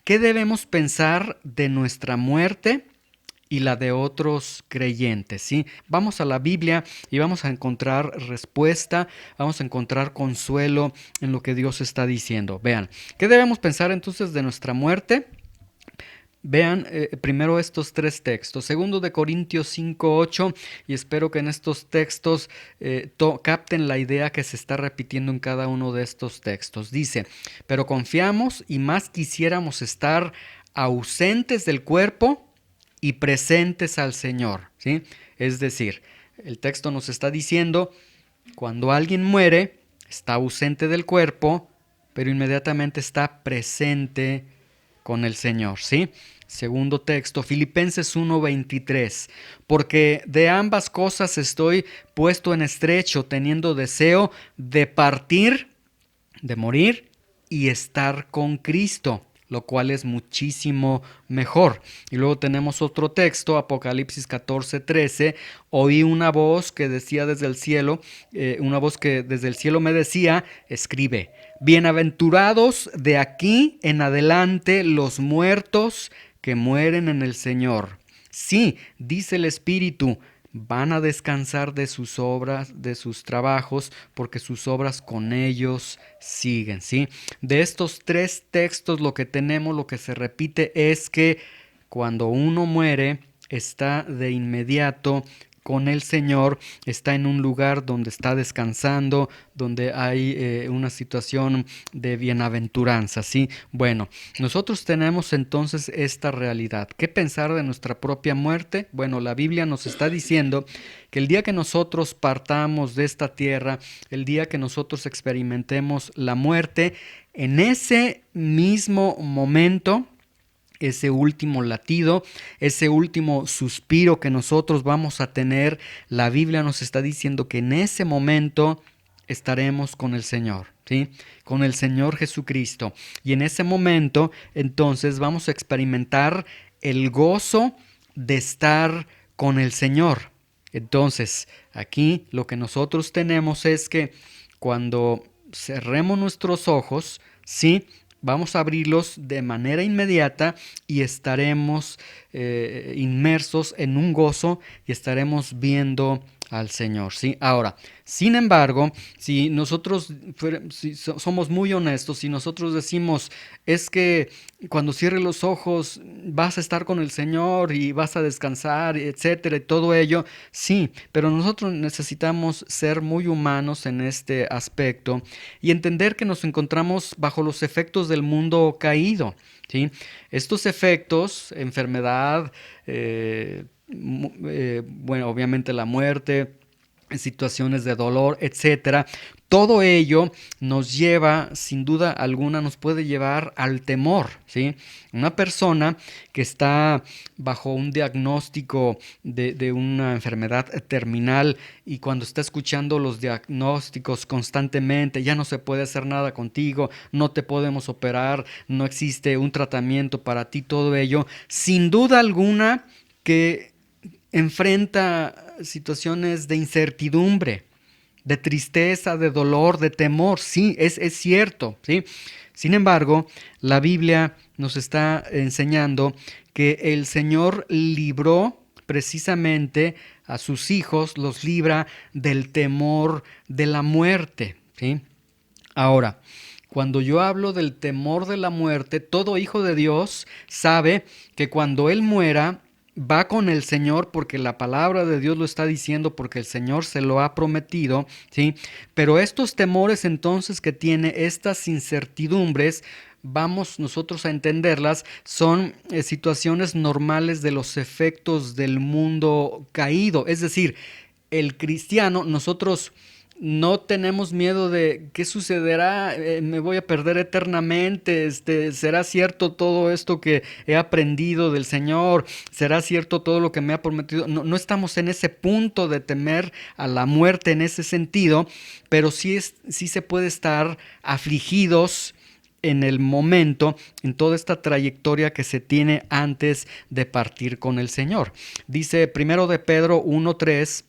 ¿Qué debemos pensar de nuestra muerte y la de otros creyentes? ¿Sí? Vamos a la Biblia y vamos a encontrar respuesta, vamos a encontrar consuelo en lo que Dios está diciendo. Vean, ¿qué debemos pensar entonces de nuestra muerte? Vean primero estos tres textos, segundo de Corintios 5:8, y espero que en estos textos capten la idea que se está repitiendo en cada uno de estos textos. Dice, pero confiamos y más quisiéramos estar ausentes del cuerpo y presentes al Señor, ¿sí? Es decir, el texto nos está diciendo, cuando alguien muere, está ausente del cuerpo, pero inmediatamente está presente con el Señor, ¿sí? Segundo texto, Filipenses 1:23, porque de ambas cosas estoy puesto en estrecho, teniendo deseo de partir, de morir y estar con Cristo, lo cual es muchísimo mejor. Y luego tenemos otro texto, Apocalipsis 14:13, oí una voz que decía desde el cielo, una voz que desde el cielo me decía, escribe, bienaventurados de aquí en adelante los muertos que mueren en el Señor. Sí, dice el Espíritu, van a descansar de sus obras, de sus trabajos, porque sus obras con ellos siguen, ¿sí? De estos tres textos lo que tenemos, lo que se repite es que cuando uno muere, está de inmediato con el Señor, está en un lugar donde está descansando, donde hay una situación de bienaventuranza, ¿sí? Bueno, nosotros tenemos entonces esta realidad. ¿Qué pensar de nuestra propia muerte? Bueno, la Biblia nos está diciendo que el día que nosotros partamos de esta tierra, el día que nosotros experimentemos la muerte, en ese mismo momento, ese último latido, ese último suspiro que nosotros vamos a tener, la Biblia nos está diciendo que en ese momento estaremos con el Señor, ¿sí? Con el Señor Jesucristo. Y en ese momento, entonces, vamos a experimentar el gozo de estar con el Señor. Entonces, aquí lo que nosotros tenemos es que cuando cerremos nuestros ojos, ¿sí? Vamos a abrirlos de manera inmediata y estaremos inmersos en un gozo y estaremos viendo al Señor, ¿sí? Ahora, sin embargo, si nosotros somos muy honestos, si nosotros decimos, es que cuando cierres los ojos vas a estar con el Señor y vas a descansar, etcétera, y todo ello, sí, pero nosotros necesitamos ser muy humanos en este aspecto y entender que nos encontramos bajo los efectos del mundo caído, ¿sí? Estos efectos, enfermedad, bueno, obviamente la muerte, situaciones de dolor, etcétera. Todo ello nos lleva, sin duda alguna, nos puede llevar al temor, ¿sí? Una persona que está bajo un diagnóstico de una enfermedad terminal y cuando está escuchando los diagnósticos constantemente, ya no se puede hacer nada contigo, no te podemos operar, no existe un tratamiento para ti, todo ello, sin duda alguna que enfrenta situaciones de incertidumbre, de tristeza, de dolor, de temor. Sí, es cierto, ¿sí? Sin embargo, la Biblia nos está enseñando que el Señor libró precisamente a sus hijos, los libra del temor de la muerte, ¿sí? Ahora, cuando yo hablo del temor de la muerte, todo hijo de Dios sabe que cuando él muera, va con el Señor porque la palabra de Dios lo está diciendo, porque el Señor se lo ha prometido, ¿sí? Pero estos temores entonces que tiene, estas incertidumbres, vamos nosotros a entenderlas, son situaciones normales de los efectos del mundo caído. Es decir, el cristiano, nosotros no tenemos miedo de qué sucederá, me voy a perder eternamente, será cierto todo esto que he aprendido del Señor, será cierto todo lo que me ha prometido. No, no estamos en ese punto de temer a la muerte en ese sentido, pero sí se puede estar afligidos en el momento, en toda esta trayectoria que se tiene antes de partir con el Señor. Dice primero de Pedro 1:3.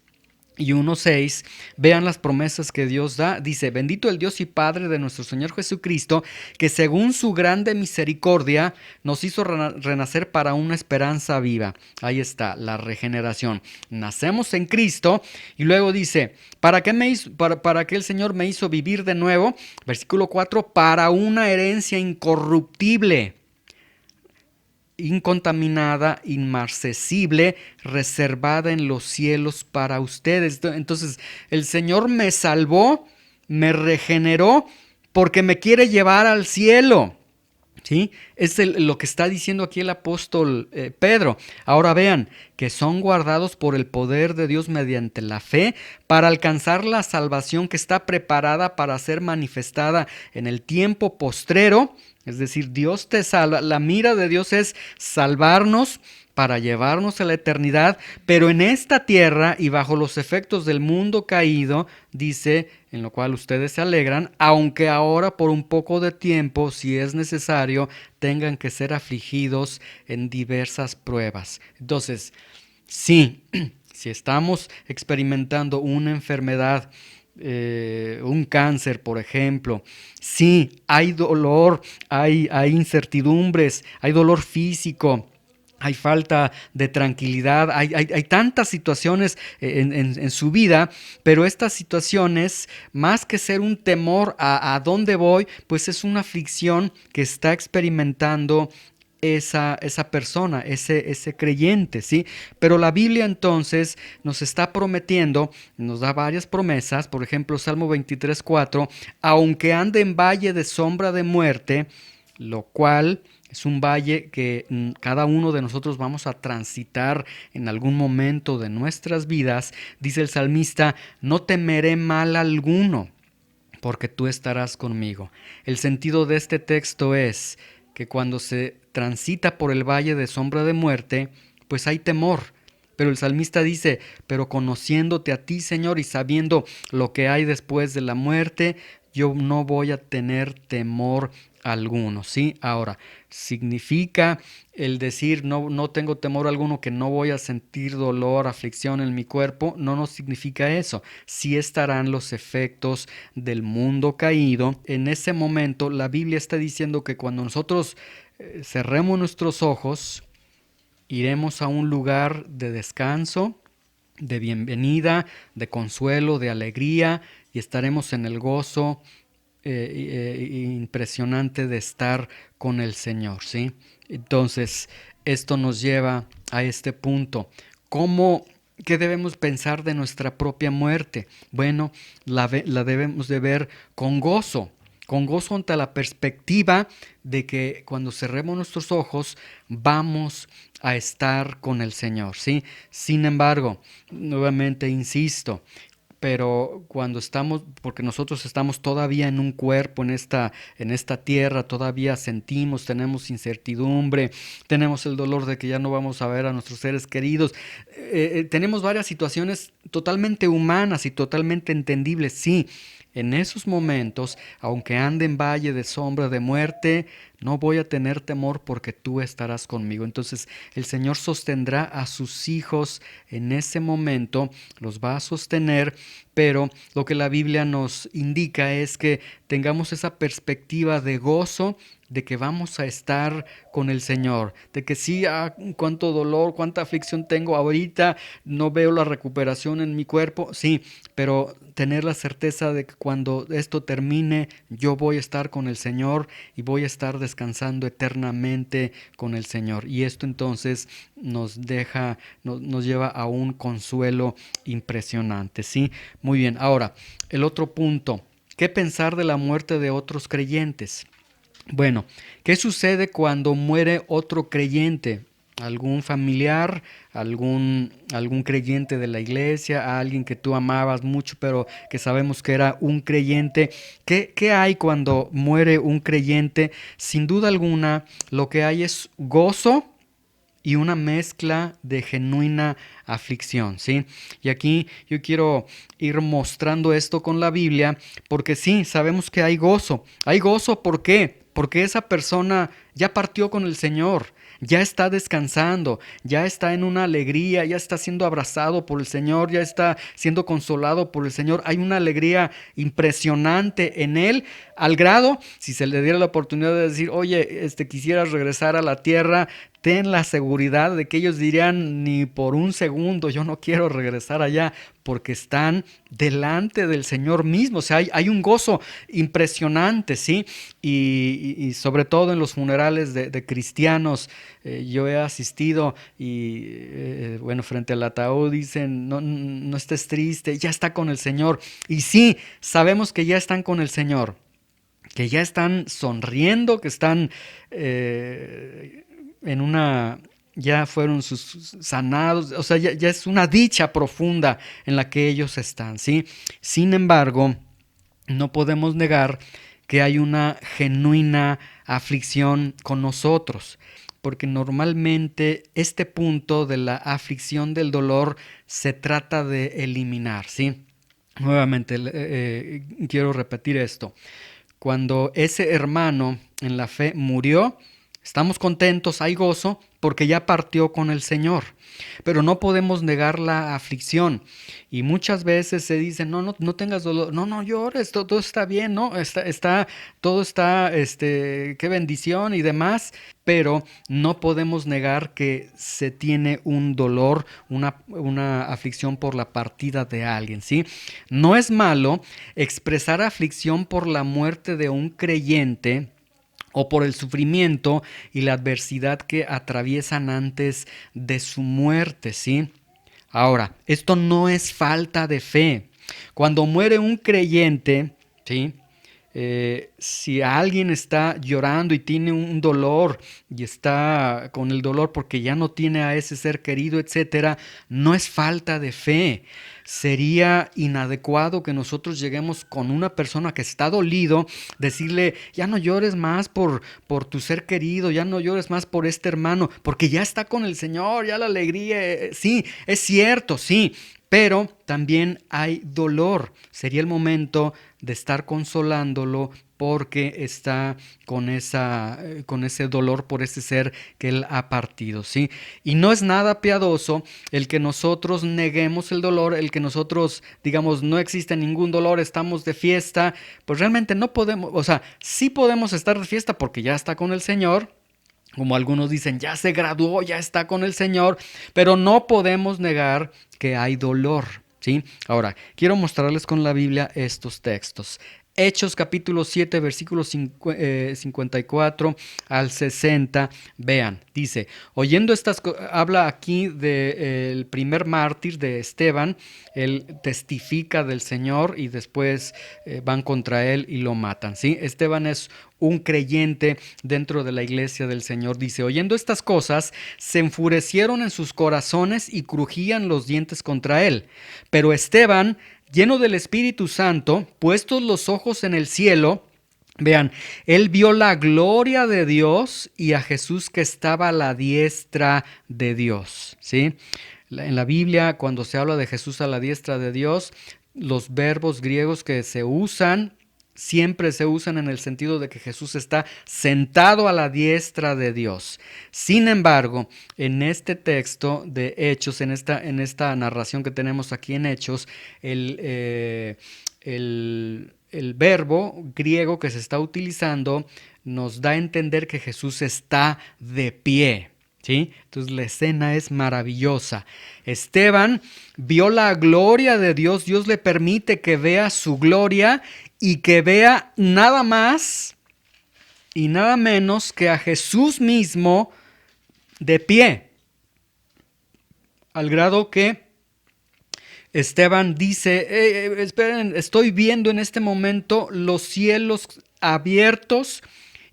y 1:6, vean las promesas que Dios da. Dice: bendito el Dios y Padre de nuestro Señor Jesucristo, que según su grande misericordia nos hizo renacer para una esperanza viva. Ahí está, la regeneración. Nacemos en Cristo y luego dice: ¿para qué el Señor me hizo vivir de nuevo? Versículo 4, para una herencia incorruptible, incontaminada, inmarcesible, reservada en los cielos para ustedes. Entonces, el Señor me salvó, me regeneró, porque me quiere llevar al cielo. ¿Sí? Es lo que está diciendo aquí el apóstol Pedro. Ahora vean, que son guardados por el poder de Dios mediante la fe para alcanzar la salvación que está preparada para ser manifestada en el tiempo postrero. Es decir, Dios te salva. La mira de Dios es salvarnos para llevarnos a la eternidad, pero en esta tierra y bajo los efectos del mundo caído, dice, en lo cual ustedes se alegran, aunque ahora por un poco de tiempo, si es necesario, tengan que ser afligidos en diversas pruebas. Entonces, sí, si estamos experimentando una enfermedad, un cáncer, por ejemplo, sí, hay dolor, hay incertidumbres, hay dolor físico, hay falta de tranquilidad, hay tantas situaciones en su vida, pero estas situaciones, más que ser un temor a dónde voy, pues es una aflicción que está experimentando esa persona, ese creyente, ¿sí? Pero la Biblia entonces nos está prometiendo, nos da varias promesas, por ejemplo, Salmo 23:4, aunque ande en valle de sombra de muerte, lo cual es un valle que cada uno de nosotros vamos a transitar en algún momento de nuestras vidas, dice el salmista: no temeré mal alguno, porque tú estarás conmigo. El sentido de este texto es que cuando se transita por el valle de sombra de muerte, pues hay temor. Pero el salmista dice: pero conociéndote a ti, Señor, y sabiendo lo que hay después de la muerte, yo no voy a tener temor alguno, ¿sí? Ahora, ¿significa el decir no tengo temor alguno que no voy a sentir dolor, aflicción en mi cuerpo? No significa eso. Sí estarán los efectos del mundo caído. En ese momento, la Biblia está diciendo que cuando nosotros cerremos nuestros ojos, iremos a un lugar de descanso, de bienvenida, de consuelo, de alegría, y estaremos en el gozo impresionante de estar con el Señor, ¿sí? Entonces, esto nos lleva a este punto. ¿Qué debemos pensar de nuestra propia muerte? Bueno, la debemos de ver con gozo ante la perspectiva de que cuando cerremos nuestros ojos vamos a estar con el Señor, ¿sí? Sin embargo, nuevamente insisto, pero cuando estamos, porque nosotros estamos todavía en un cuerpo, en esta tierra, todavía sentimos, tenemos incertidumbre, tenemos el dolor de que ya no vamos a ver a nuestros seres queridos, tenemos varias situaciones totalmente humanas y totalmente entendibles, sí. En esos momentos, aunque ande en valle de sombra de muerte, no voy a tener temor porque tú estarás conmigo. Entonces el Señor sostendrá a sus hijos en ese momento, los va a sostener, pero lo que la Biblia nos indica es que tengamos esa perspectiva de gozo, de que vamos a estar con el Señor, de que sí, cuánto dolor, cuánta aflicción tengo ahorita, no veo la recuperación en mi cuerpo, sí, pero tener la certeza de que cuando esto termine, yo voy a estar con el Señor y voy a estar descansando eternamente con el Señor. Y esto entonces nos lleva a un consuelo impresionante, ¿sí? Muy bien, ahora, el otro punto, ¿qué pensar de la muerte de otros creyentes? Bueno, ¿qué sucede cuando muere otro creyente? ¿Algún familiar, algún creyente de la iglesia, alguien que tú amabas mucho, pero que sabemos que era un creyente? ¿Qué hay cuando muere un creyente? Sin duda alguna, lo que hay es gozo y una mezcla de genuina aflicción, ¿sí? Y aquí yo quiero ir mostrando esto con la Biblia, porque sí, sabemos que hay gozo. Hay gozo, ¿por qué? Porque esa persona ya partió con el Señor, ya está descansando, ya está en una alegría, ya está siendo abrazado por el Señor, ya está siendo consolado por el Señor. Hay una alegría impresionante en él, al grado, si se le diera la oportunidad de decir, oye, quisieras regresar a la tierra, ten la seguridad de que ellos dirían ni por un segundo, yo no quiero regresar allá, porque están delante del Señor mismo. O sea, hay un gozo impresionante, ¿sí? Y sobre todo en los funerales de cristianos, yo he asistido y, bueno, frente al ataúd dicen, no, no estés triste, ya está con el Señor. Y sí, sabemos que ya están con el Señor, que ya están sonriendo, que están en una, ya fueron sanados, o sea, ya es una dicha profunda en la que ellos están, ¿sí? Sin embargo, no podemos negar que hay una genuina aflicción con nosotros, porque normalmente este punto de la aflicción del dolor se trata de eliminar, ¿sí? Nuevamente, quiero repetir esto. Cuando ese hermano en la fe murió, estamos contentos, hay gozo, porque ya partió con el Señor. Pero no podemos negar la aflicción. Y muchas veces se dice, no tengas dolor, no llores, todo está bien, ¿no? Todo está, qué bendición y demás. Pero no podemos negar que se tiene un dolor, una aflicción por la partida de alguien, ¿sí? No es malo expresar aflicción por la muerte de un creyente o por el sufrimiento y la adversidad que atraviesan antes de su muerte, ¿sí? Ahora, esto no es falta de fe. Cuando muere un creyente, ¿sí? Si alguien está llorando y tiene un dolor y está con el dolor porque ya no tiene a ese ser querido, etcétera, no es falta de fe. Sería inadecuado que nosotros lleguemos con una persona que está dolido, decirle, ya no llores más por tu ser querido, ya no llores más por este hermano, porque ya está con el Señor, ya la alegría, sí, es cierto, sí. Pero también hay dolor. Sería el momento de estar consolándolo porque está con ese dolor por ese ser que él ha partido, ¿sí? Y no es nada piadoso el que nosotros neguemos el dolor, el que nosotros digamos no existe ningún dolor, estamos de fiesta, pues realmente no podemos, o sea, sí podemos estar de fiesta porque ya está con el Señor. Como algunos dicen, ya se graduó, ya está con el Señor, pero no podemos negar que hay dolor, ¿sí? Ahora, quiero mostrarles con la Biblia estos textos. Hechos capítulo 7, versículos 54 al 60, vean, dice, oyendo estas cosas, habla aquí del primer mártir de Esteban, él testifica del Señor y después van contra él y lo matan, ¿sí? Esteban es un creyente dentro de la iglesia del Señor. Dice, oyendo estas cosas, se enfurecieron en sus corazones y crujían los dientes contra él. Pero Esteban, lleno del Espíritu Santo, puestos los ojos en el cielo, vean, él vio la gloria de Dios y a Jesús que estaba a la diestra de Dios, ¿sí? En la Biblia, cuando se habla de Jesús a la diestra de Dios, los verbos griegos que se usan siempre se usan en el sentido de que Jesús está sentado a la diestra de Dios. Sin embargo, en este texto de Hechos, en esta narración que tenemos aquí en Hechos, el verbo griego que se está utilizando nos da a entender que Jesús está de pie, ¿sí? Entonces la escena es maravillosa. Esteban vio la gloria de Dios, Dios le permite que vea su gloria y que vea nada más y nada menos que a Jesús mismo de pie, al grado que Esteban dice, esperen, estoy viendo en este momento los cielos abiertos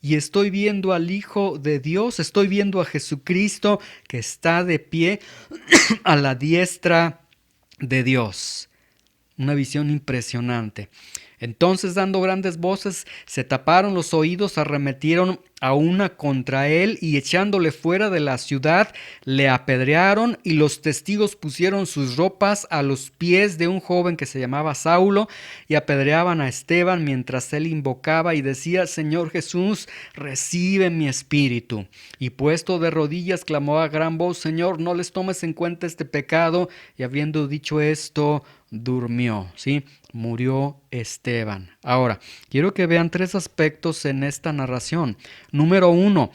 y estoy viendo al Hijo de Dios, estoy viendo a Jesucristo que está de pie a la diestra de Dios. una visión impresionante. Entonces, dando grandes voces, se taparon los oídos, arremetieron a una contra él y echándole fuera de la ciudad, le apedrearon y los testigos pusieron sus ropas a los pies de un joven que se llamaba Saulo y apedreaban a Esteban mientras él invocaba y decía: Señor Jesús, recibe mi espíritu. Y puesto de rodillas clamó a gran voz: Señor, no les tomes en cuenta este pecado. Y habiendo dicho esto, durmió, ¿sí? Murió Esteban. Ahora, quiero que vean tres aspectos en esta narración. Número uno,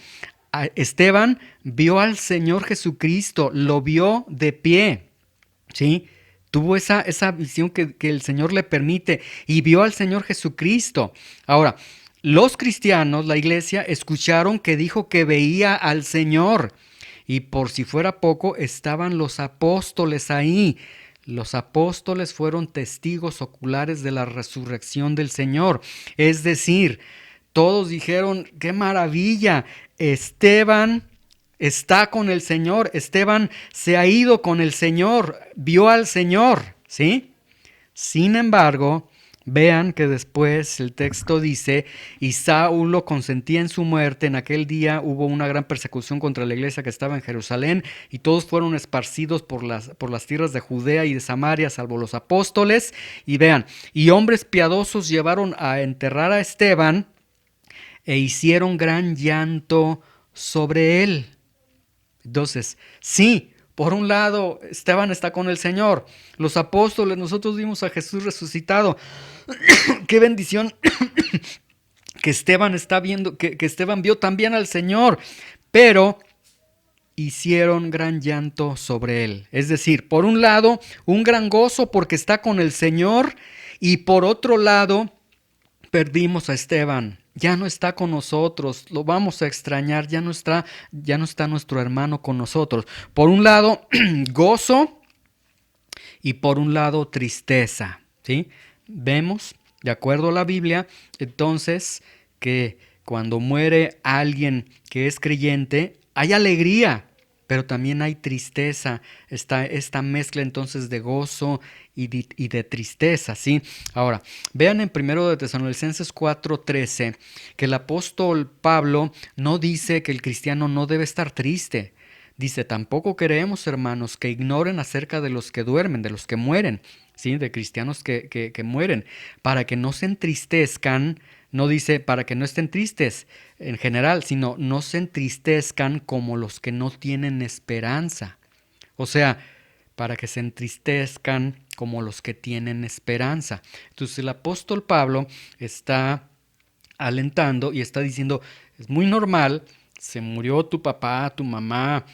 Esteban vio al Señor Jesucristo, lo vio de pie, ¿sí? Tuvo esa visión que el Señor le permite y vio al Señor Jesucristo. Ahora, los cristianos, la iglesia, escucharon que dijo que veía al Señor. Y por si fuera poco, estaban los apóstoles ahí. Los apóstoles fueron testigos oculares de la resurrección del Señor. Es decir, todos dijeron: ¡qué maravilla! Esteban está con el Señor. Esteban se ha ido con el Señor. Vio al Señor, ¿sí? Sin embargo, vean que después el texto dice: y Saulo consentía en su muerte. En aquel día hubo una gran persecución contra la iglesia que estaba en Jerusalén, y todos fueron esparcidos por las tierras de Judea y de Samaria, salvo los apóstoles. Y vean, y hombres piadosos llevaron a enterrar a Esteban e hicieron gran llanto sobre él. Entonces, sí, por un lado, Esteban está con el Señor. Los apóstoles, nosotros vimos a Jesús resucitado. ¡Qué bendición! Que Esteban está viendo, que Esteban vio también al Señor. Pero hicieron gran llanto sobre él. Es decir, por un lado, un gran gozo porque está con el Señor. Y por otro lado, perdimos a Esteban. Ya no está con nosotros, lo vamos a extrañar, ya no está nuestro hermano con nosotros. Por un lado, gozo, y por un lado, tristeza, ¿sí? Vemos, de acuerdo a la Biblia, entonces, que cuando muere alguien que es creyente, hay alegría, pero también hay tristeza. Está esta mezcla entonces de gozo y de tristeza, ¿sí? Ahora, vean en 1 de Tesalonicenses 4:13 que el apóstol Pablo no dice que el cristiano no debe estar triste. Dice: tampoco queremos, hermanos, que ignoren acerca de los que duermen, de los que mueren, ¿sí? De cristianos que mueren, para que no se entristezcan. No dice para que no estén tristes en general, sino no se entristezcan como los que no tienen esperanza. O sea, para que se entristezcan como los que tienen esperanza. Entonces el apóstol Pablo está alentando y está diciendo: es muy normal, se murió tu papá, tu mamá,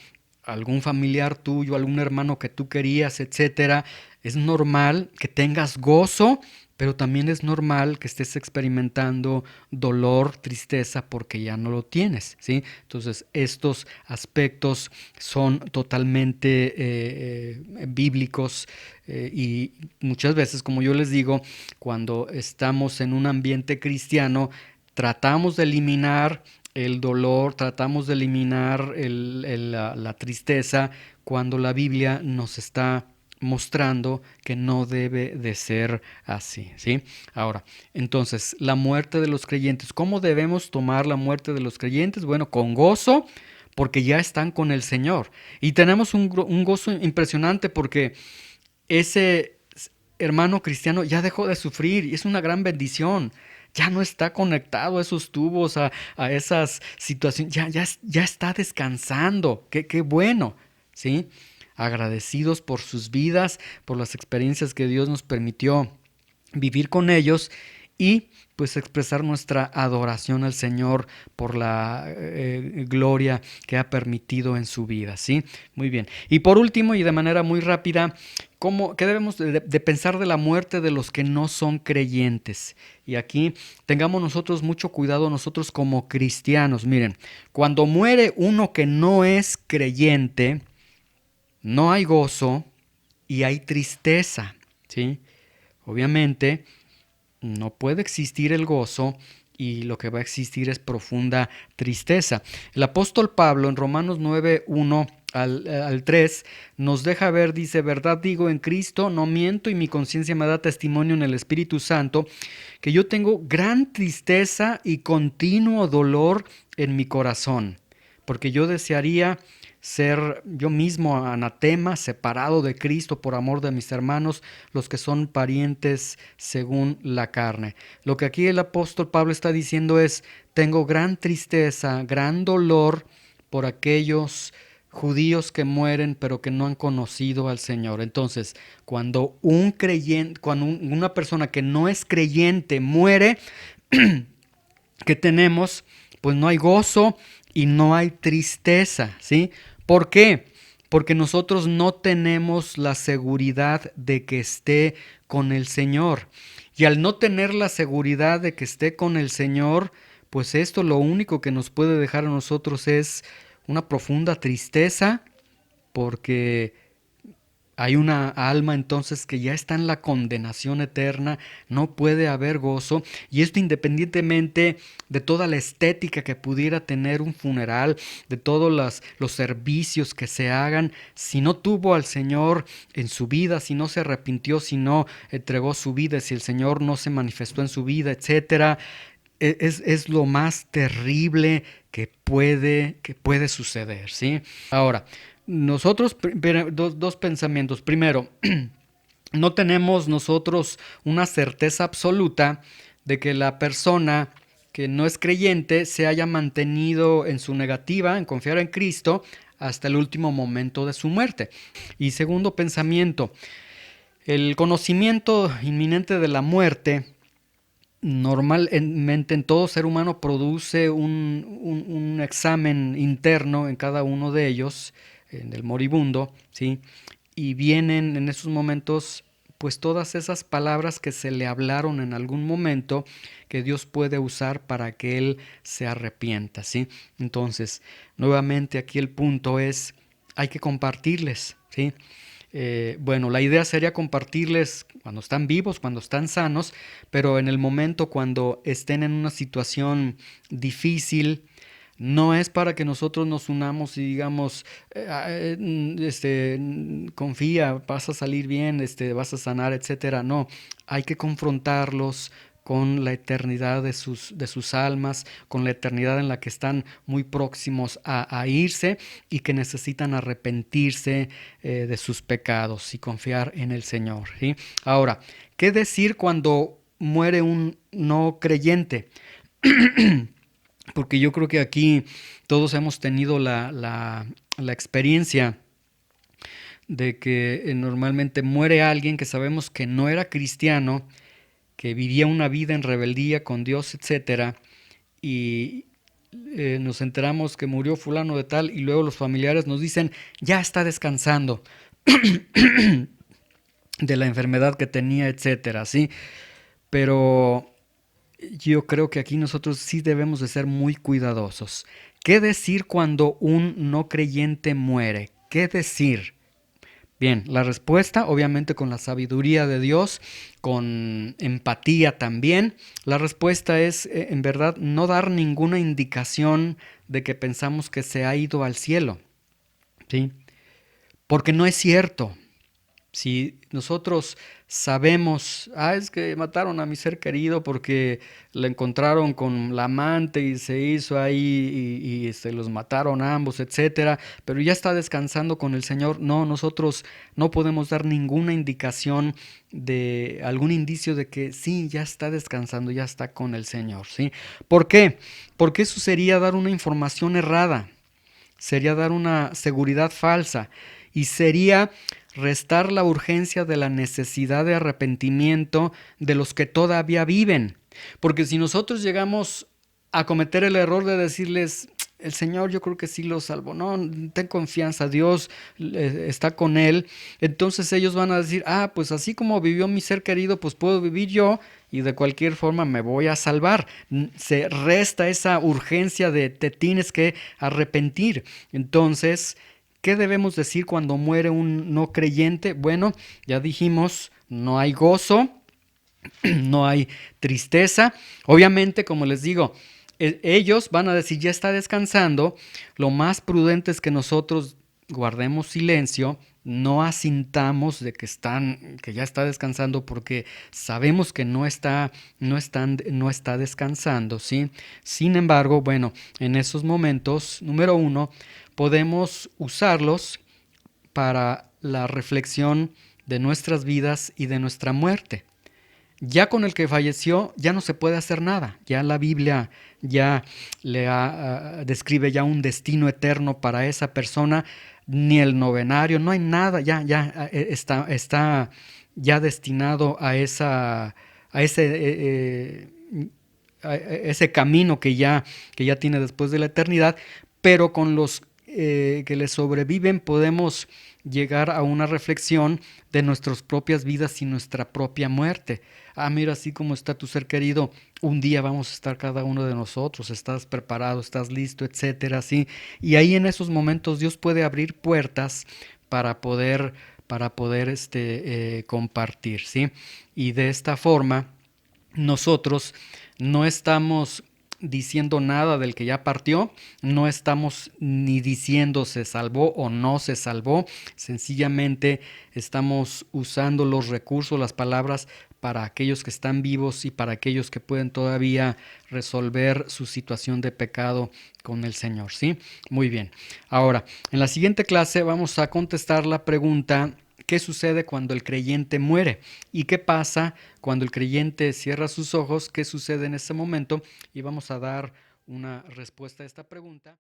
algún familiar tuyo, algún hermano que tú querías, etcétera. Es normal que tengas gozo, pero también es normal que estés experimentando dolor, tristeza, porque ya no lo tienes, ¿sí? Entonces, estos aspectos son totalmente bíblicos, y muchas veces, como yo les digo, cuando estamos en un ambiente cristiano, tratamos de eliminar el dolor, tratamos de eliminar la tristeza, cuando la Biblia nos está mostrando que no debe de ser así, ¿sí? Ahora, entonces, la muerte de los creyentes. ¿Cómo debemos tomar la muerte de los creyentes? Bueno, con gozo, porque ya están con el Señor. Y tenemos un gozo impresionante porque ese hermano cristiano ya dejó de sufrir y es una gran bendición. Ya no está conectado a esos tubos, a esas situaciones. Ya está descansando. Qué bueno, ¿sí? Agradecidos por sus vidas, por las experiencias que Dios nos permitió vivir con ellos, y pues expresar nuestra adoración al Señor por la gloria que ha permitido en su vida, ¿sí? Muy bien. Y por último, y de manera muy rápida, ¿qué debemos de pensar de la muerte de los que no son creyentes? Y aquí tengamos nosotros mucho cuidado, nosotros como cristianos. Miren, cuando muere uno que no es creyente, no hay gozo y hay tristeza, ¿sí? Obviamente, no puede existir el gozo y lo que va a existir es profunda tristeza. El apóstol Pablo en Romanos 9:1 al 3, nos deja ver, dice, verdad digo en Cristo, no miento y mi conciencia me da testimonio en el Espíritu Santo, que yo tengo gran tristeza y continuo dolor en mi corazón, porque yo desearía ser yo mismo anatema, separado de Cristo por amor de mis hermanos, los que son parientes según la carne. Lo que aquí el apóstol Pablo está diciendo es, tengo gran tristeza, gran dolor por aquellos judíos que mueren pero que no han conocido al Señor. Entonces, cuando un creyente, una persona que no es creyente muere, ¿qué tenemos? Pues no hay gozo y no hay tristeza, ¿sí? ¿Por qué? Porque nosotros no tenemos la seguridad de que esté con el Señor. Y al no tener la seguridad de que esté con el Señor, pues esto lo único que nos puede dejar a nosotros es una profunda tristeza, porque hay una alma entonces que ya está en la condenación eterna, no puede haber gozo, y esto independientemente de toda la estética que pudiera tener un funeral, de todos los servicios que se hagan, si no tuvo al Señor en su vida, si no se arrepintió, si no entregó su vida, si el Señor no se manifestó en su vida, etcétera, es lo más terrible que puede suceder, ¿sí? Ahora, nosotros, dos pensamientos. Primero, no tenemos nosotros una certeza absoluta de que la persona que no es creyente se haya mantenido en su negativa, en confiar en Cristo, hasta el último momento de su muerte. Y segundo pensamiento, el conocimiento inminente de la muerte normalmente en todo ser humano produce un examen interno en cada uno de ellos, en el moribundo, ¿sí? Y vienen en esos momentos pues todas esas palabras que se le hablaron en algún momento que Dios puede usar para que él se arrepienta, ¿sí? Entonces, nuevamente aquí el punto es, hay que compartirles, ¿sí? Bueno, la idea sería compartirles cuando están vivos, cuando están sanos, pero en el momento cuando estén en una situación difícil, no es para que nosotros nos unamos y digamos, confía, vas a salir bien, vas a sanar, etcétera. No, hay que confrontarlos con la eternidad de sus almas, con la eternidad en la que están muy próximos a irse y que necesitan arrepentirse de sus pecados y confiar en el Señor, ¿sí? Ahora, ¿qué decir cuando muere un no creyente? Porque yo creo que aquí todos hemos tenido la experiencia de que normalmente muere alguien que sabemos que no era cristiano, que vivía una vida en rebeldía con Dios, etcétera, y nos enteramos que murió fulano de tal y luego los familiares nos dicen, ya está descansando de la enfermedad que tenía, etcétera, ¿sí? Pero yo creo que aquí nosotros sí debemos de ser muy cuidadosos. ¿Qué decir cuando un no creyente muere? ¿Qué decir? Bien, la respuesta, obviamente con la sabiduría de Dios, con empatía también, la respuesta es, en verdad, no dar ninguna indicación de que pensamos que se ha ido al cielo, ¿sí? Porque no es cierto. Si nosotros sabemos, es que mataron a mi ser querido porque le encontraron con la amante y se hizo ahí y los mataron a ambos, etcétera, pero ya está descansando con el Señor. No, nosotros no podemos dar ninguna indicación de algún indicio de que sí, ya está descansando, ya está con el Señor, ¿sí? ¿Por qué? Porque eso sería dar una información errada, sería dar una seguridad falsa y sería restar la urgencia de la necesidad de arrepentimiento de los que todavía viven. Porque si nosotros llegamos a cometer el error de decirles, el Señor yo creo que sí lo salvó, no, ten confianza, Dios está con él, entonces ellos van a decir, pues así como vivió mi ser querido, pues puedo vivir yo y de cualquier forma me voy a salvar. Se resta esa urgencia de te tienes que arrepentir. Entonces, ¿qué debemos decir cuando muere un no creyente? Bueno, ya dijimos, no hay gozo, no hay tristeza. Obviamente, como les digo, ellos van a decir, ya está descansando. Lo más prudente es que nosotros guardemos silencio, no asintamos de que ya está descansando porque sabemos que no está descansando, ¿sí? Sin embargo, bueno, en esos momentos, número uno, podemos usarlos para la reflexión de nuestras vidas y de nuestra muerte. Ya con el que falleció ya no se puede hacer nada. Ya la Biblia ya describe ya un destino eterno para esa persona, ni el novenario, no hay nada, está ya destinado a ese, a ese camino que ya tiene después de la eternidad, pero con los que le sobreviven podemos llegar a una reflexión de nuestras propias vidas y nuestra propia muerte. Ah, mira, así como está tu ser querido, un día vamos a estar cada uno de nosotros, estás preparado, estás listo, etcétera, ¿sí? Y ahí en esos momentos Dios puede abrir puertas para poder compartir, ¿sí? Y de esta forma nosotros no estamos diciendo nada del que ya partió, no estamos ni diciendo se salvó o no se salvó, sencillamente estamos usando los recursos, las palabras para aquellos que están vivos y para aquellos que pueden todavía resolver su situación de pecado con el Señor, ¿sí? Muy bien. Ahora, en la siguiente clase vamos a contestar la pregunta: ¿qué sucede cuando el creyente muere? ¿Y qué pasa cuando el creyente cierra sus ojos? ¿Qué sucede en ese momento? Y vamos a dar una respuesta a esta pregunta.